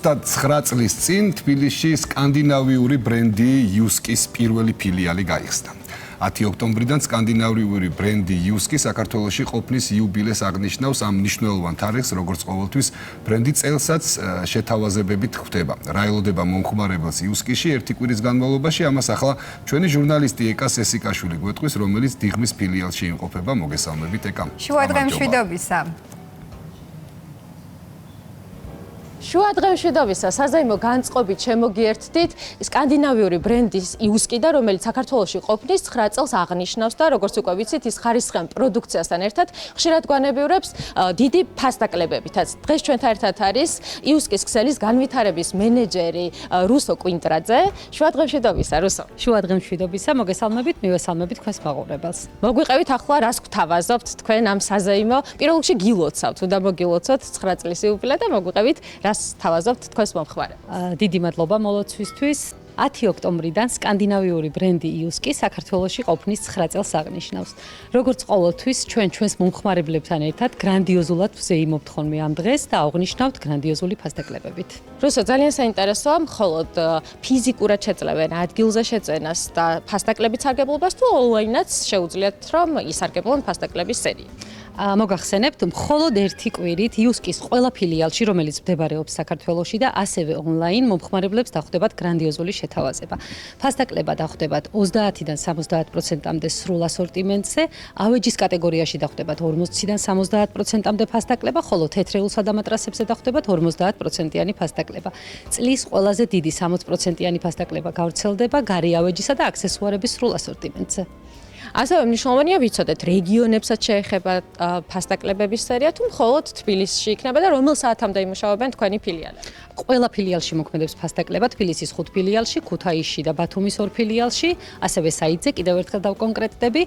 9 წლის წინ თბილისში სკანდინავიური ბრენდი იუსკის პირველი ფილიალი გაიხსნა. 10 ოქტომბრიდან სკანდინავიური ბრენდი იუსკი საქართველოში ყოფნის იუბილეს აღნიშნავს ამ მნიშვნელოვან თარიღს, როგორც ყოველთვის ბრენდი წელსაც შეთავაზებებით ხვდება. რა ელოდება მომხმარებელს იუსკიში ერთი კვირის განმავლობაში, ამას ახლა ჩვენი ჟურნალისტი ეკა სესიკაშვილი გვეტყვის, რომელიც დიღმის ფილიალში იმყოფება. მოგესალმებით ეკა. შუა დღემშვიდობისა. შუა დღემშვიდობისა, საზეიმო განწყობით შემოგიერთდით სკანდინავიური ბრენდის იუსკი და რომელიც საქართველოში ყოფნის 9 წელს აღნიშნავს და როგორც უკვე ვიცით, ის ხარისხიან პროდუქციასთან ერთად ხშირად გვანებიურებს დიდი ფასტაკლებებითაც. დღეს ჩვენთან ერთად არის იუსკის ქსელის განვითარების მენეჯერი რუსო კვინტრაძე. შუა დღემშვიდობისა, რუსო. შუა დღემშვიდობისა, მოგესალმებით, მივესალმებით თქვენს მაყურებელს. მოგვიყევით ახლა რას გვთავაზობთ თქვენ ამ საზეიმო პირველში გილოცავთ, უნდა მოგილოცოთ 9 წლის იუბილე და მოგვიყევით რას თავაზობთ თქვენს მომხმარებელს. დიდი მადლობა მოლოცვისთვის. 10 ოქტომბრიდან სკანდინავიური ბრენდი იუსკი საქართველოში ყოფნის 9 წელს აღნიშნავს. როგორც ყოველთვის ჩვენს მომხმარებლებთან ერთად გრანდიოზულად ვზეიმობთ ხოლმე ამ დღეს და აღნიშნავთ გრანდიოზული ფასტაკლებებით. რუსო, ძალიან საინტერესოა, მხოლოდ ფიზიკურად შეძლევენ ადგილზე შეწენას და ფასტაკლების სარგებლობას თუ ონლაინაც შეუძლიათ რომ ისარგებლონ ფასტაკლების სერია. მოგახსენებთ, მხოლოდ ერთი კვირით იუსკის ყველა ფილიალში, რომელიც მდებარეობს საქართველოში და ასევე ონლაინ მომხმარებლებს დახვდებათ გრანდიოზული შეთავაზება. ფასტაკლება დახვდებათ 30-დან 70%-მდე სრულ ასორტიმენტზე, ავეჯის კატეგორიაში დახვდებათ 40-დან 70%-მდე ფასტაკლება, ხოლო თეთრეულსა და მატრასებზე დახვდებათ 50%-იანი ფასტაკლება. წლის ყველაზე დიდი 60%-იანი ფასტაკლება გავრცელდება გარე ავეჯისა და აქსესუარების სრულ ასორტიმენტზე. ასევე მნიშვნელოვანია ვიცოდეთ რეგიონებსაც შეეხება ფასტაკლებების სერია თუ მხოლოდ თბილისში იქნება და რომელ საათამდე იმუშავებენ თქვენი ფილიალები? ყველა ფილიალში მოქმედებს ფასტაკლება, თბილისის 5 ფილიალში, ქუთაისში და ბათუმის 2 ფილიალში, ასევე საიტზე კიდევ ერთხელ დავკონკრეტდები.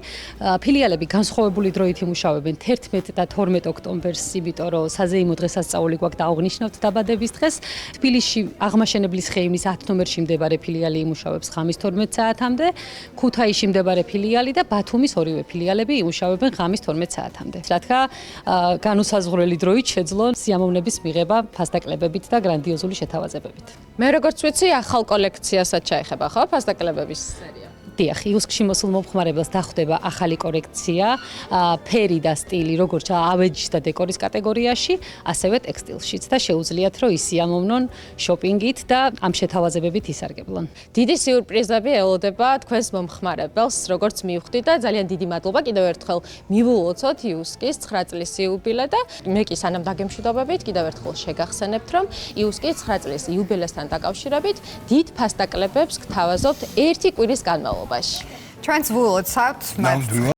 ფილიალები განსხვავებული დროით იმუშავებენ 11 და 12 ოქტომბერს, იმიტომ რომ საზეიმო დღესასწაული გვაქვს და აღნიშნავთ დაბადების დღეს. თბილისში აღმაშენებლის ხეივნის 10 ნომერში მდებარე ფილიალი იმუშავებს ღამის 12 საათამდე, ქუთაისში მდებარე ფილიალი და ბათუმის ორივე ფილიალები იმუშავებენ ღამის 12 საათამდე. რა თქმა განუსაზღვრელი დროით შეძლონ სიამოვნების მიღება ფასტაკლებებით და გრანდიოზული შეთავაზებებით. მე როგორც ვიცი, ახალ კოლექციასაც შეეხება ხო ფასტაკლებების სერია? დიახ, იუსკში მოსულ მომხმარებელს დახვდება ახალი კოლექცია, ფერი და სტილი, როგორც ავეჯის და დეკორის კატეგორიაში, ასევე ტექსტილშიც და შეუძლიათ რომ ისიამოვნონ შოპინგით და ამ შეთავაზებებით ისარგებლონ. დიდი სიურპრიზები ელოდება თქვენს მომხმარებელს, როგორც მივხვდით და ძალიან დიდი მადლობა კიდევ ერთხელ მივულოცოთ იუსკის 9 წლის იუბილე და მე კი სანამ დაგემშვიდობებით, კიდევ ერთხელ შეგახსენებთ, რომ იუსკის 9 წლის იუბილესთან დაკავშირებით დიდ ფასტაკლებებს გთავაზობთ ერთი კვირის განმავლობაში. ჩვენც ვულოცავთ.